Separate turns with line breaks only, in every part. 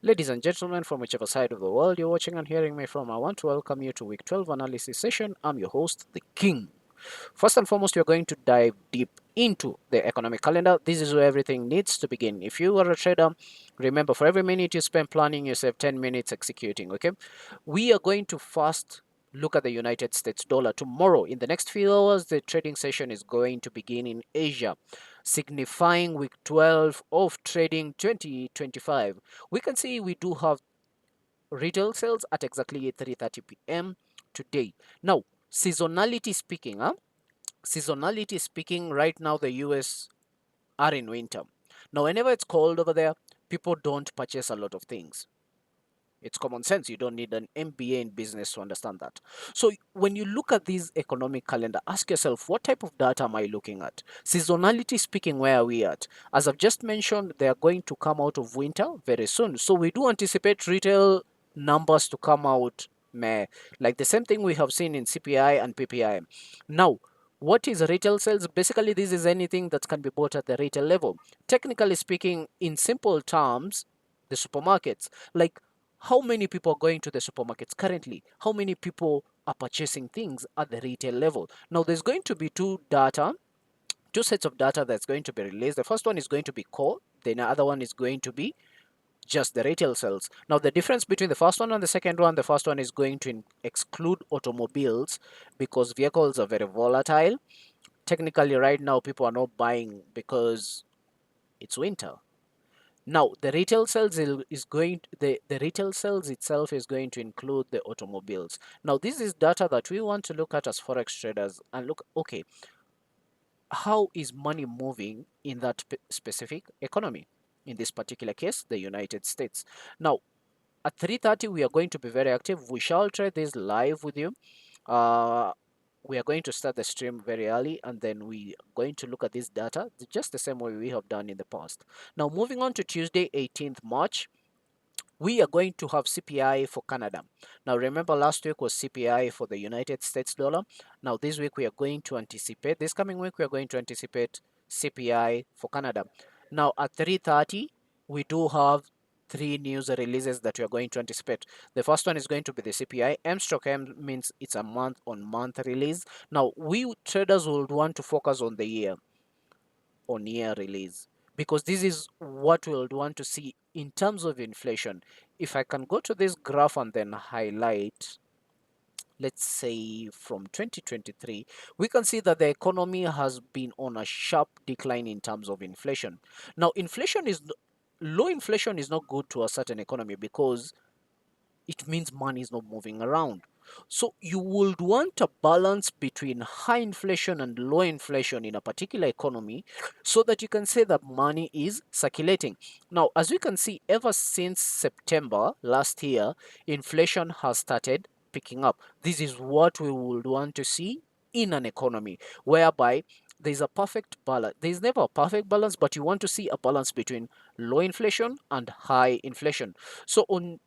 Ladies and gentlemen, from whichever side of the world you're watching and hearing me from, I want to welcome you to week 12 analysis session. I'm your host, the King. First and foremost, we're going to dive deep into the economic calendar. This is where everything needs to begin. If you are a trader, remember for every minute you spend planning, you save 10 minutes executing, okay? We are going to first look at the United States dollar. Tomorrow, in the next few hours, the trading session is going to begin in Asia, signifying week 12 of trading 2025. We can see we do have retail sales at exactly 3:30 p.m. today. Now, seasonality speaking, seasonality speaking, right now the US are in winter. Now, whenever it's cold over there, people don't purchase a lot of things. It's common sense. You don't need an MBA in business to understand that. So when you look at this economic calendar, ask yourself, what type of data am I looking at? Seasonality speaking, where are we at? As I've just mentioned, they are going to come out of winter very soon. So we do anticipate retail numbers to come out like the same thing we have seen in CPI and PPI. Now, what is retail sales? Basically, this is anything that can be bought at the retail level. Technically speaking, in simple terms, the supermarkets, like how many people are going to the supermarkets currently? How many people are purchasing things at the retail level? Now, there's going to be two sets of data that's going to be released. The first one is going to be core, then the other one is going to be just the retail sales. Now, the difference between the first one and the second one, the first one is going to exclude automobiles because vehicles are very volatile. Technically, right now, people are not buying because it's winter. Now, the retail sales is going the retail sales itself is going to include the automobiles. Now, this is data that we want to look at as forex traders and look, okay, how is money moving in that specific economy? In this particular case, the United States. Now, at 3:30, we are going to be very active. We shall trade this live with you. Uh, we are going to start the stream very early and then we are going to look at this data just the same way we have done in the past. Now, moving on to Tuesday, 18th March, we are going to have CPI for Canada. Now, remember last week was CPI for the United States dollar. Now, this week we are going to anticipate, this coming week we are going to anticipate CPI for Canada. Now, at 3:30, we do have three news releases that we are going to anticipate. The first one is going to be the CPI. M/M means it's a month-on-month release. Now, we traders would want to focus on the year release because this is what we would want to see in terms of inflation. If I can go to this graph and then highlight, let's say from 2023, we can see that the economy has been on a sharp decline in terms of inflation. Now, low inflation is not good to a certain economy because it means money is not moving around. So you would want a balance between high inflation and low inflation in a particular economy so that you can say that money is circulating. Now, as we can see, ever since September last year, inflation has started picking up. This is what we would want to see in an economy whereby there's a perfect balance. There's never a perfect balance, but you want to see a balance between low inflation and high inflation. So on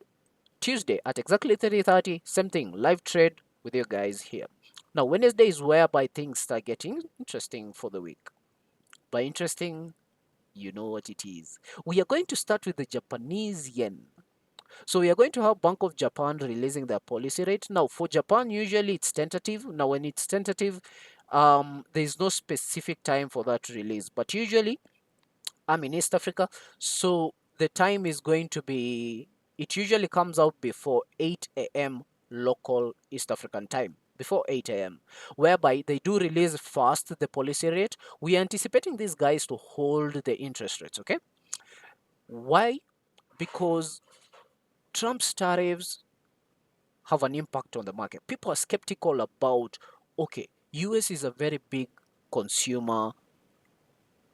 Tuesday at exactly 3:30, same thing, live trade with you guys here. Now, Wednesday is whereby things start getting interesting for the week. By interesting, you know what it is. We are going to start with the Japanese yen. So we are going to have Bank of Japan releasing their policy rate. Now, for Japan, usually it's tentative. Now, when it's tentative, there is no specific time for that release. But usually, I'm in East Africa, so the time is going to be, it usually comes out before 8 a.m. local East African time, before 8 a.m., whereby they do release fast the policy rate. We are anticipating these guys to hold the interest rates, okay? Why? Because Trump's tariffs have an impact on the market. People are skeptical about, okay, US is a very big consumer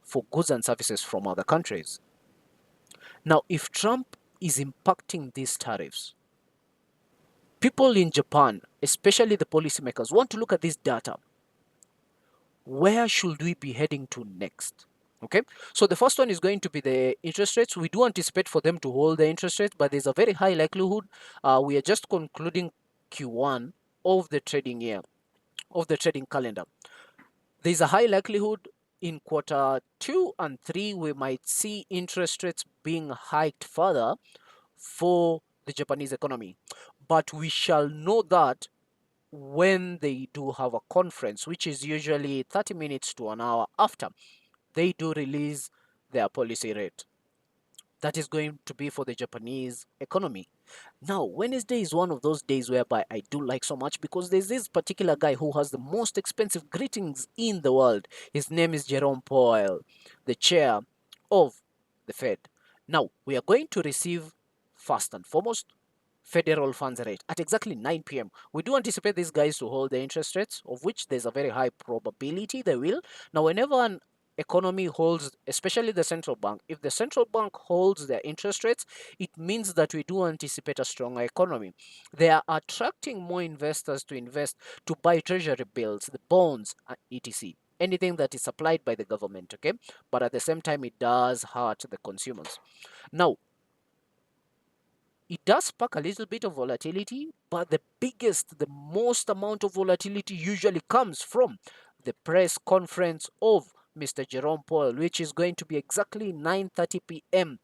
for goods and services from other countries. Now, if Trump is impacting these tariffs, people in Japan, especially the policymakers, want to look at this data. Where should we be heading to next? Okay, so the first one is going to be the interest rates. We do anticipate for them to hold the interest rates, but there's a very high likelihood. We are just concluding Q1 of the trading year, of the trading calendar. There's a high likelihood in quarter 2 and 3 we might see interest rates being hiked further for the Japanese economy. But we shall know that when they do have a conference, which is usually 30 minutes to an hour after they do release their policy rate. That is going to be for the Japanese economy. Now, Wednesday is one of those days whereby I do like so much because there's this particular guy who has the most expensive greetings in the world. His name is Jerome Powell, the chair of the Fed. Now, we are going to receive, first and foremost, federal funds rate at exactly 9 p.m. We do anticipate these guys to hold the interest rates, of which there's a very high probability they will. Now, whenever an economy holds, especially the central bank, if the central bank holds their interest rates, it means that we do anticipate a stronger economy. They are attracting more investors to invest, to buy treasury bills, the bonds, etc. Anything that is supplied by the government, okay? But at the same time, it does hurt the consumers. Now, it does spark a little bit of volatility, but the most amount of volatility usually comes from the press conference of Mr. Jerome Powell, which is going to be exactly 9:30 p.m.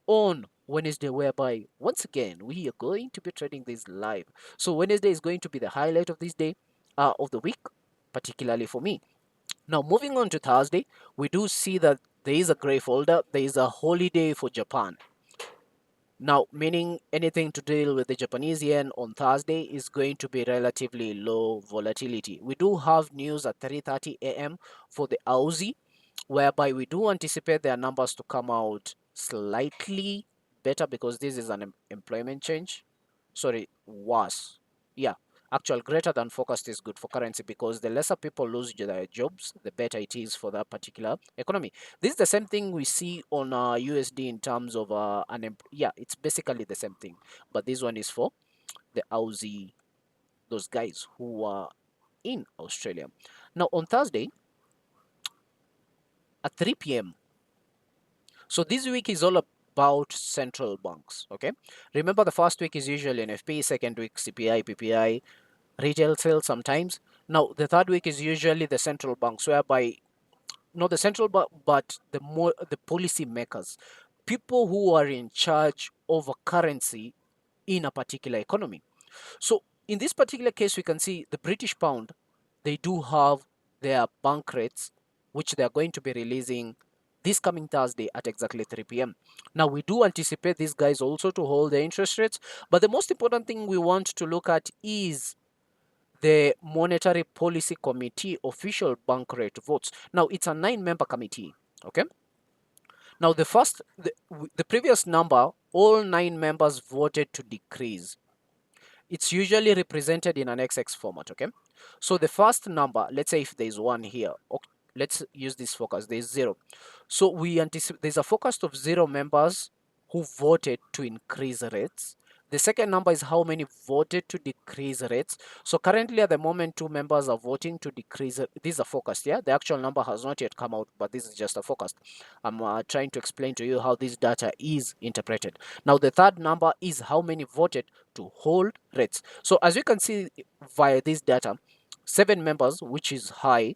on Wednesday, whereby once again we are going to be trading this live. So Wednesday is going to be the highlight of this day, of the week, particularly for me. Now, moving on to Thursday, we do see that there is a gray folder. There is a holiday for Japan. Now, meaning anything to deal with the Japanese yen on Thursday is going to be relatively low volatility. We do have news at 3:30 a.m. for the Aussie, whereby we do anticipate their numbers to come out slightly better because this is an employment change. Sorry, worse. Yeah, actual greater than forecast is good for currency because the lesser people lose their jobs, the better it is for that particular economy. This is the same thing we see on USD in terms of yeah, it's basically the same thing, but this one is for the Aussie, those guys who are in Australia. Now on Thursday at 3 p.m. So this week is all about central banks. Okay, remember the first week is usually NFP, second week CPI, PPI, retail sales sometimes. Now the third week is usually the central banks, whereby not the central bank, but the policy makers, people who are in charge of a currency in a particular economy. So in this particular case, we can see the British pound, they do have their bank rates, which they are going to be releasing this coming Thursday at exactly 3 p.m. Now, we do anticipate these guys also to hold their interest rates, but the most important thing we want to look at is the Monetary Policy Committee official bank rate votes. Now, it's a 9-member committee, okay? Now, the previous number, all 9 members voted to decrease. It's usually represented in an XX format, okay? So the first number, let's say if there's 1 here, okay, let's use this focus, there's 0. So we anticipate there's a focus of 0 members who voted to increase rates. The second number is how many voted to decrease rates. So currently at the moment, 2 members are voting to decrease. This is a focus, yeah? The actual number has not yet come out, but this is just a focus. I'm trying to explain to you how this data is interpreted. Now, the third number is how many voted to hold rates. So as you can see via this data, 7 members, which is high,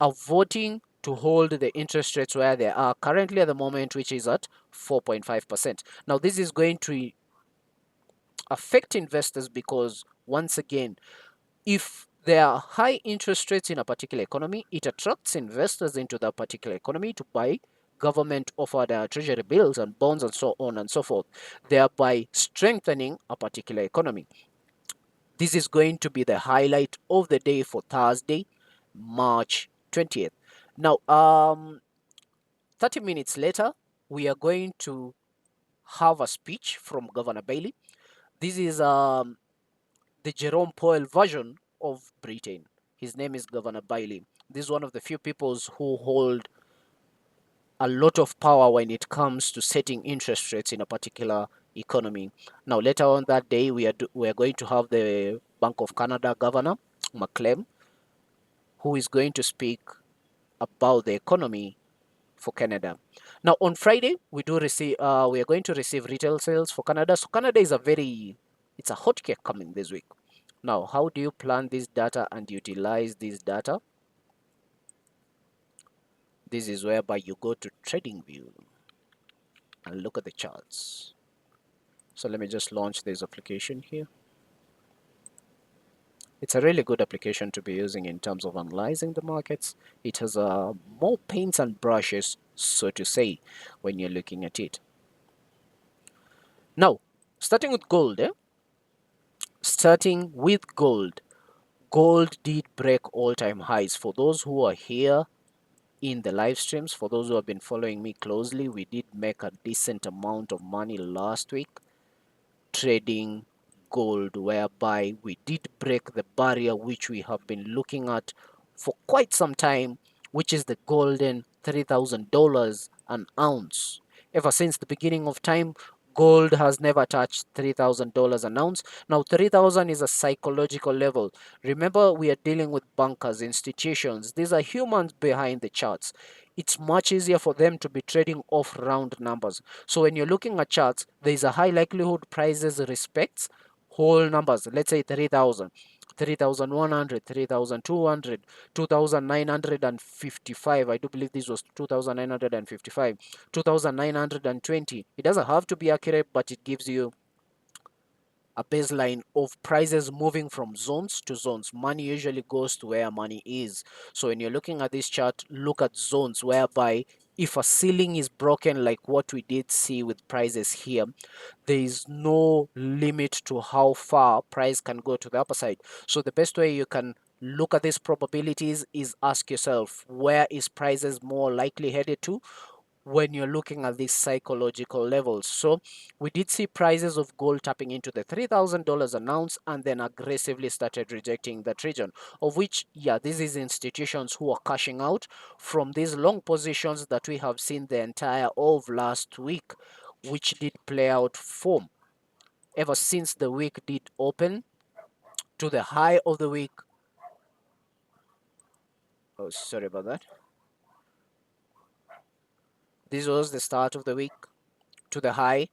are voting to hold the interest rates where they are currently at the moment, which is at 4.5%. Now, this is going to affect investors because, once again, if there are high interest rates in a particular economy, it attracts investors into that particular economy to buy government offered treasury bills and bonds and so on and so forth, thereby strengthening a particular economy. This is going to be the highlight of the day for Thursday, March 20th. Now, 30 minutes later, we are going to have a speech from Governor Bailey. This is the Jerome Powell version of Britain. His name is Governor Bailey. This is one of the few peoples who hold a lot of power when it comes to setting interest rates in a particular economy. Now, later on that day, we are going to have the Bank of Canada Governor McClem, who is going to speak about the economy for Canada. Now, on Friday, we are going to receive retail sales for Canada. So Canada is it's a hot cake coming this week. Now, how do you plan this data and utilize this data? This is whereby you go to TradingView and look at the charts. So let me just launch this application here. It's a really good application to be using in terms of analyzing the markets. It has more paints and brushes, so to say, when you're looking at it. Now, starting with gold, starting with gold. Gold did break all-time highs. For those who are here in the live streams, for those who have been following me closely, we did make a decent amount of money last week trading gold, whereby we did break the barrier which we have been looking at for quite some time, which is the golden $3,000 an ounce. Ever since the beginning of time, gold has never touched $3,000 an ounce. Now, 3,000 is a psychological level. Remember, we are dealing with bankers, institutions. These are humans behind the charts. It's much easier for them to be trading off round numbers. So when you're looking at charts, there is a high likelihood prices respects whole numbers. Let's say 3,000, 3,100, 3,200, 2,955. I do believe this was 2,955, 2,920. It doesn't have to be accurate, but it gives you a baseline of prices moving from zones to zones. Money usually goes to where money is. So when you're looking at this chart, look at zones whereby if a ceiling is broken, like what we did see with prices here, there is no limit to how far price can go to the upper side. So the best way you can look at these probabilities is ask yourself, where is prices more likely headed to when you're looking at these psychological levels? So we did see prices of gold tapping into the $3,000 an ounce and then aggressively started rejecting that region, of which, yeah, this is institutions who are cashing out from these long positions that we have seen the entire of last week, which did play out form ever since the week did open to the high of the week. Oh, sorry about that. This was the start of the week to the high,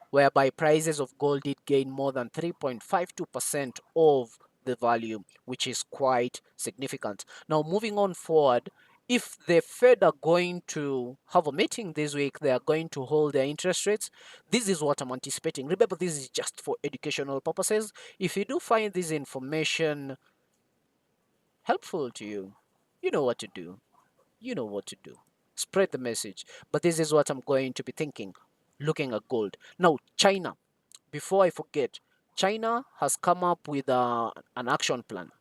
whereby prices of gold did gain more than 3.52% of the value, which is quite significant. Now, moving on forward, if the Fed are going to have a meeting this week, they are going to hold their interest rates. This is what I'm anticipating. Remember, this is just for educational purposes. If you do find this information helpful to you, you know what to do. You know what to do. Spread the message. But this is what I'm going to be thinking, looking at gold. Now, China, before I forget, China has come up with an action plan.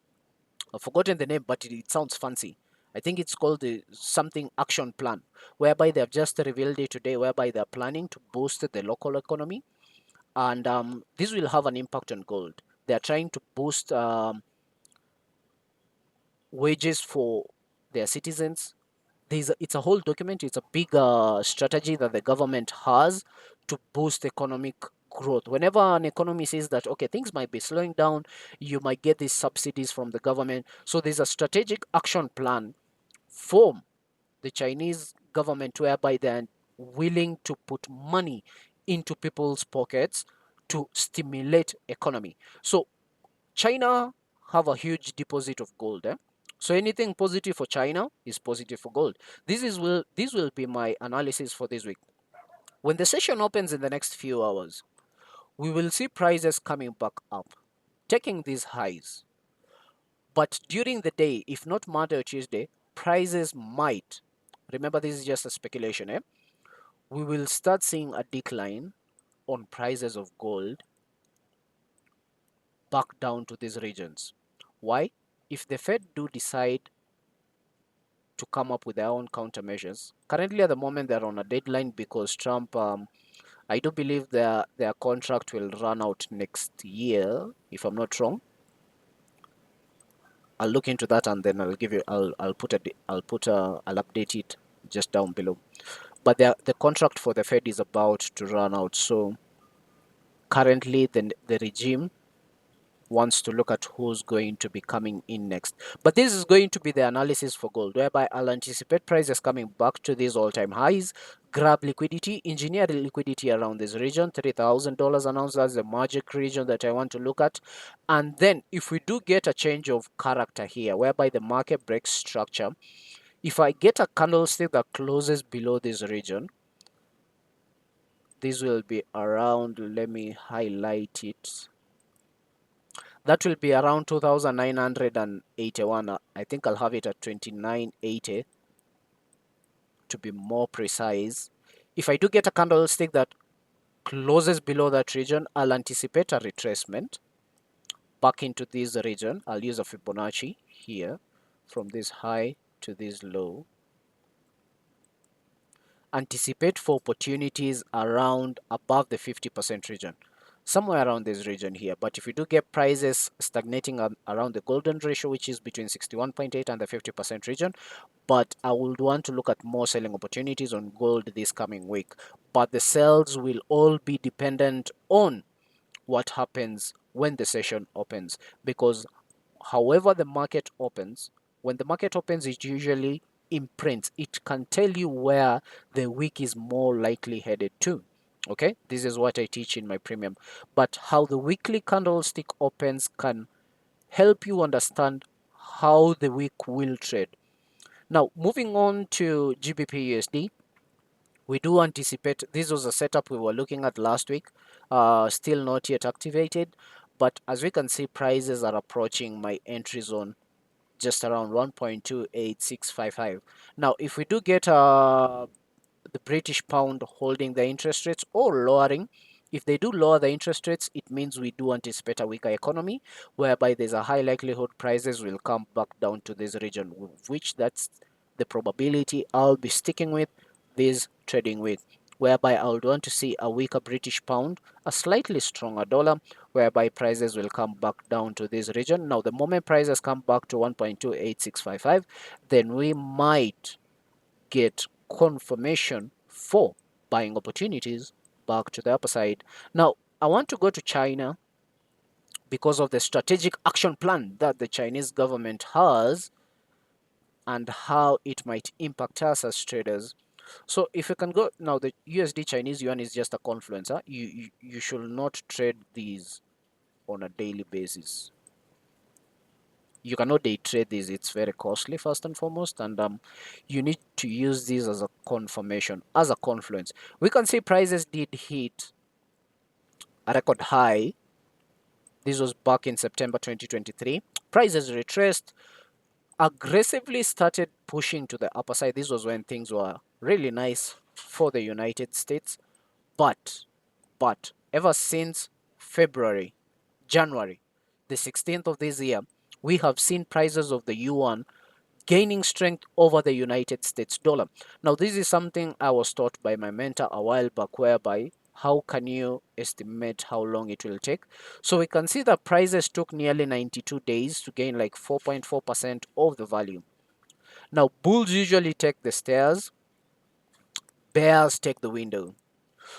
I've forgotten the name, but it sounds fancy. I think it's called the something action plan, whereby they have just revealed it today, whereby they're planning to boost the local economy. And this will have an impact on gold. They're trying to boost wages for their citizens. It's a whole document. It's a big strategy that the government has to boost economic growth. Whenever an economy says that, okay, things might be slowing down, you might get these subsidies from the government. So there's a strategic action plan for the Chinese government whereby they're willing to put money into people's pockets to stimulate economy. So China have a huge deposit of gold. So anything positive for China is positive for gold. This will be my analysis for this week. When the session opens in the next few hours, we will see prices coming back up, taking these highs. But during the day, if not Monday or Tuesday, prices might. Remember, this is just a speculation. We will start seeing a decline on prices of gold back down to these regions. Why? If the Fed do decide to come up with their own countermeasures. Currently, at the moment, they're on a deadline because Trump, I do believe their contract will run out next year, if I'm not wrong. I'll look into that and then I'll give you. I'll update it just down below. But the contract for the Fed is about to run out. So currently, the regime wants to look at who's going to be coming in next. But this is going to be the analysis for gold, whereby I'll anticipate prices coming back to these all-time highs, grab liquidity, engineer the liquidity around this region, $3,000 an ounce. That's the magic region that I want to look at. And then if we do get a change of character here, whereby the market breaks structure, if I get a candlestick that closes below this region, this will be around, let me highlight it, that will be around 2981. I think I'll have it at 2980 to be more precise. If I do get a candlestick that closes below that region, I'll anticipate a retracement back into this region. I'll use a Fibonacci here from this high to this low. Anticipate for opportunities around above the 50% region, somewhere around this region here. But if you do get prices stagnating around the golden ratio, which is between 61.8 and the 50% region, but I would want to look at more selling opportunities on gold this coming week. But the sales will all be dependent on what happens when the session opens, because however the market opens, when the market opens, it usually imprints. It can tell you where the week is more likely headed to. Okay, this is what I teach in my premium. But how the weekly candlestick opens can help you understand how the week will trade. Now, moving on to GBP USD, we do anticipate this was a setup we were looking at last week, still not yet activated. But as we can see, prices are approaching my entry zone just around 1.28655. Now, if we do get the British pound holding the interest rates or lowering, if they do lower the interest rates, it means we do anticipate a weaker economy, whereby there's a high likelihood prices will come back down to this region, which that's the probability I'll be sticking with this trading with, whereby I would want to see a weaker British pound, a slightly stronger dollar, whereby prices will come back down to this region. Now, the moment prices come back to 1.28655, then we might get confirmation for buying opportunities back to the upper side. Now, I want to go to China because of the strategic action plan that the Chinese government has and how it might impact us as traders. So if you can go now, the USD Chinese yuan is just a confluence. Huh? You should not trade these on a daily basis. You cannot day trade this, it's very costly first and foremost, and you need to use this as a confirmation, as a confluence. We can see prices did hit a record high. This was back in September 2023. Prices retraced, aggressively started pushing to the upper side. This was when things were really nice for the United States. But ever since February, January, the 16th of this year, we have seen prices of the yuan gaining strength over the United States dollar. Now, this is something I was taught by my mentor a while back, whereby how can you estimate how long it will take? So we can see that prices took nearly 92 days to gain like 4.4% of the value. Now, bulls usually take the stairs, bears take the window.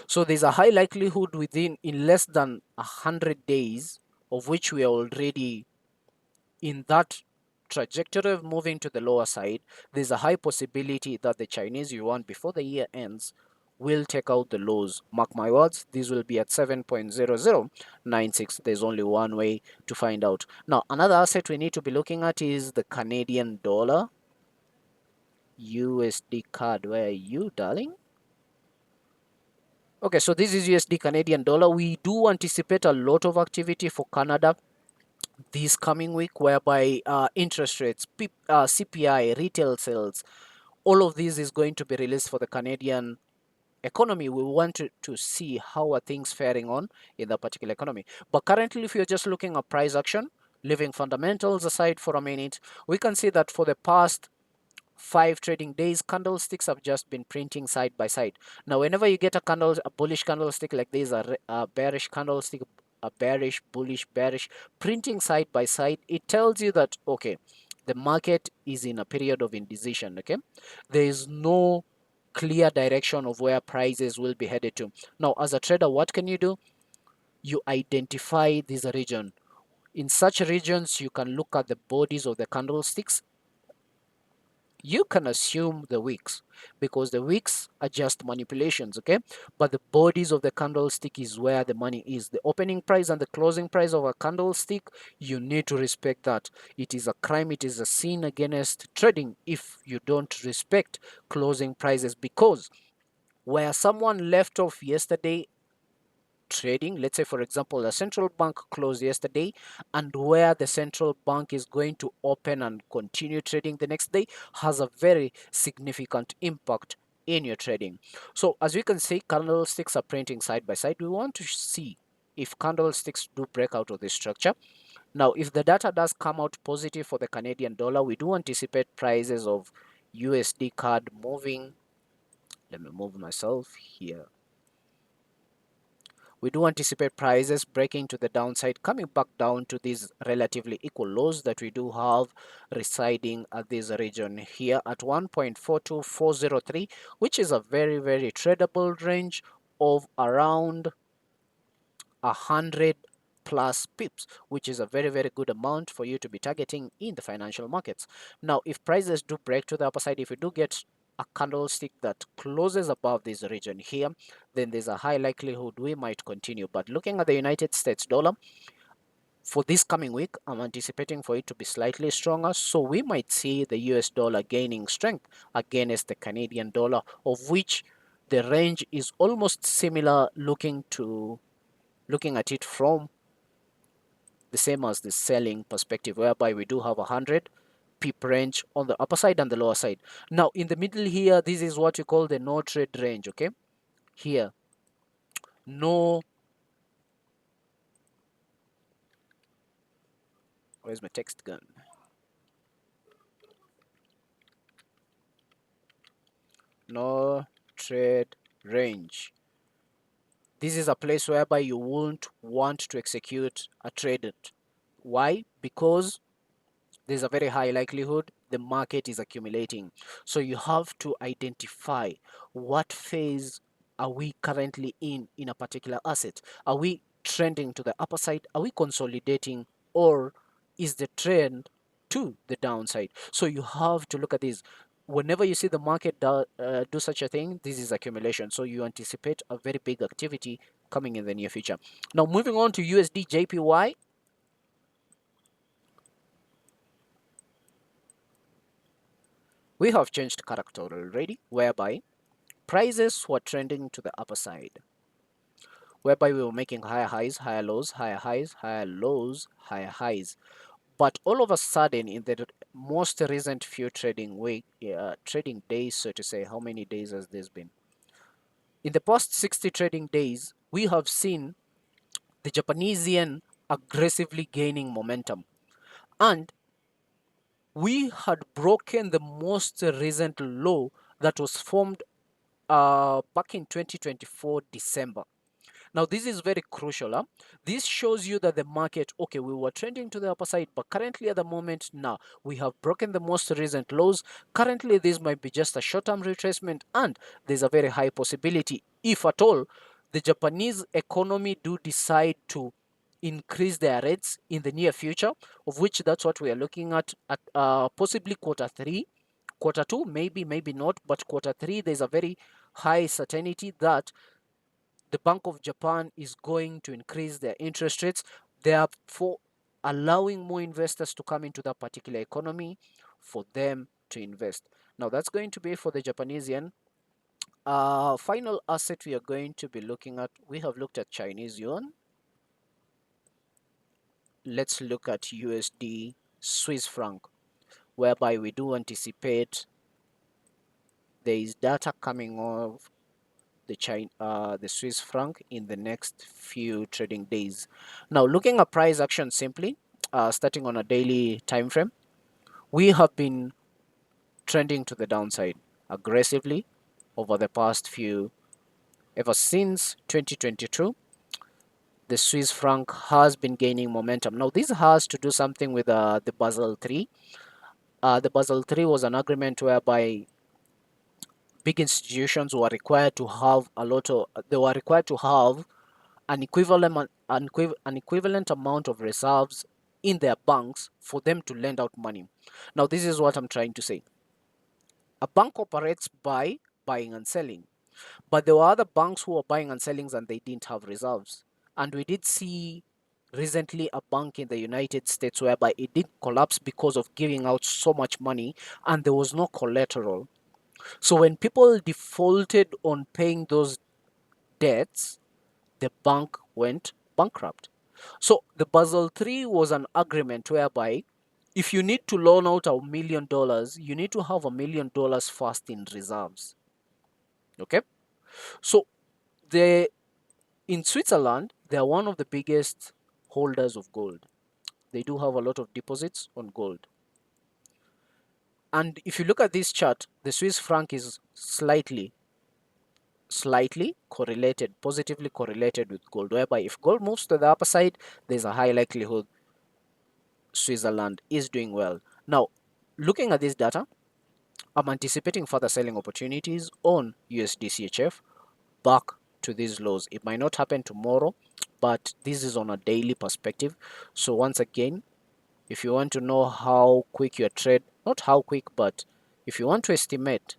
So there's a high likelihood within in less than 100 days, of which we are already in that trajectory of moving to the lower side, there's a high possibility that the Chinese yuan before the year ends will take out the lows. Mark my words, this will be at 7.0096. There's only one way to find out. Now, another asset we need to be looking at is the Canadian dollar. USD card, where are you, darling? Okay, so this is USD Canadian dollar. We do anticipate a lot of activity for Canada this coming week, whereby interest rates, CPI, retail sales, all of this is going to be released for the Canadian economy. We want to see how are things faring on in that particular economy. But currently, if you're just looking at price action, leaving fundamentals aside for a minute, we can see that for the past 5 trading days, candlesticks have just been printing side by side. Now, whenever you get a bullish candlestick like this, a bearish candlestick, a bearish, bullish, bearish, printing side by side, it tells you that, okay, the market is in a period of indecision, okay? There is no clear direction of where prices will be headed to. Now, as a trader, what can you do? You identify this region. In such regions, you can look at the bodies of the candlesticks. You can assume the wicks because the wicks are just manipulations, okay? But the bodies of the candlestick is where the money is. The opening price and the closing price of a candlestick, you need to respect that. It is a crime, it is a sin against trading if you don't respect closing prices, because where someone left off yesterday trading, let's say for example the central bank closed yesterday, and where the central bank is going to open and continue trading the next day, has a very significant impact in your trading. So as we can see, candlesticks are printing side by side. We want to see if candlesticks do break out of this structure. Now if the data does come out positive for the Canadian dollar, we do anticipate prices of USD card moving. Let me move myself here. We do anticipate prices breaking to the downside, coming back down to these relatively equal lows that we do have residing at this region here at 1.42403, which is a very, very tradable range of around 100 plus pips, which is a very, very good amount for you to be targeting in the financial markets. Now if prices do break to the upper side, if we do get a candlestick that closes above this region here, then there's a high likelihood we might continue. But looking at the United States dollar for this coming week, I'm anticipating for it to be slightly stronger, so we might see the US dollar gaining strength against the Canadian dollar, of which the range is almost similar, looking at it from the same as the selling perspective, whereby we do have 100 pip range on the upper side and the lower side. Now in the middle here, this is what you call the no trade range. Okay, here, no, where's my text gun? No trade range. This is a place whereby you won't want to execute a trade. Why? Because there's a very high likelihood the market is accumulating. So you have to identify what phase are we currently in a particular asset. Are we trending to the upper side? Are we consolidating? Or is the trend to the downside? So you have to look at this. Whenever you see the market do such a thing, this is accumulation. So you anticipate a very big activity coming in the near future. Now moving on to USD JPY. We have changed character already, whereby prices were trending to the upper side, whereby we were making higher highs, higher lows, higher highs, higher lows, higher highs. But all of a sudden, in the most recent few trading days, so to say, how many days has this been? In the past 60 trading days, we have seen the Japanese yen aggressively gaining momentum. And we had broken the most recent low that was formed back in 2024 December. Now, this is very crucial. Huh? This shows you that the market, okay, we were trending to the upper side, but currently at the moment now, we have broken the most recent lows. Currently, this might be just a short-term retracement, and there's a very high possibility, if at all, the Japanese economy do decide to increase their rates in the near future, of which that's what we are looking at possibly quarter three. Quarter two, maybe not, but quarter three, there's a very high certainty that the Bank of Japan is going to increase their interest rates, therefore allowing more investors to come into that particular economy for them to invest. Now that's going to be for the Japanese yen. Final asset we are going to be looking at, we have looked at Chinese yuan. Let's look at USD Swiss franc, whereby we do anticipate there is data coming off the Swiss franc in the next few trading days. Now, looking at price action simply, starting on a daily time frame, we have been trending to the downside aggressively over the past few, ever since 2022. The Swiss franc has been gaining momentum. Now, this has to do something with the Basel III. The Basel III was an agreement whereby big institutions were required to have they were required to have an equivalent amount of reserves in their banks for them to lend out money. Now, this is what I'm trying to say. A bank operates by buying and selling, but there were other banks who were buying and selling and they didn't have reserves. And we did see recently a bank in the United States whereby it did collapse because of giving out so much money and there was no collateral. So when people defaulted on paying those debts, the bank went bankrupt. So the Basel III was an agreement whereby if you need to loan out $1 million, you need to have $1 million first in reserves. Okay? So they in Switzerland, they are one of the biggest holders of gold. They do have a lot of deposits on gold. And if you look at this chart, the Swiss franc is slightly correlated, positively correlated with gold, whereby if gold moves to the upper side, there's a high likelihood Switzerland is doing well. Now, looking at this data, I'm anticipating further selling opportunities on USDCHF back to these lows. It might not happen tomorrow, but this is on a daily perspective. So once again, if you want to know how quick your trade, not how quick, but if you want to estimate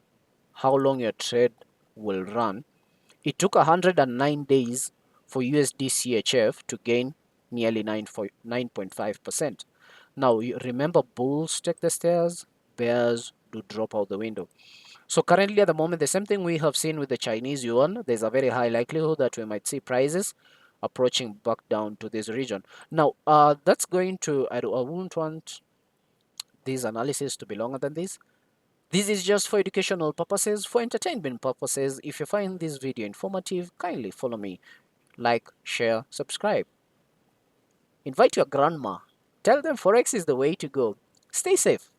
how long your trade will run, it took 109 days for USD CHF to gain nearly 9.5%. Now, you remember bulls take the stairs, bears do drop out the window. So currently at the moment, the same thing we have seen with the Chinese yuan, there's a very high likelihood that we might see prices approaching back down to this region. Now, that's going to, I wouldn't want this analysis to be longer than this. This is just for educational purposes, for entertainment purposes. If you find this video informative, kindly follow me. Like, share, subscribe. Invite your grandma. Tell them Forex is the way to go. Stay safe.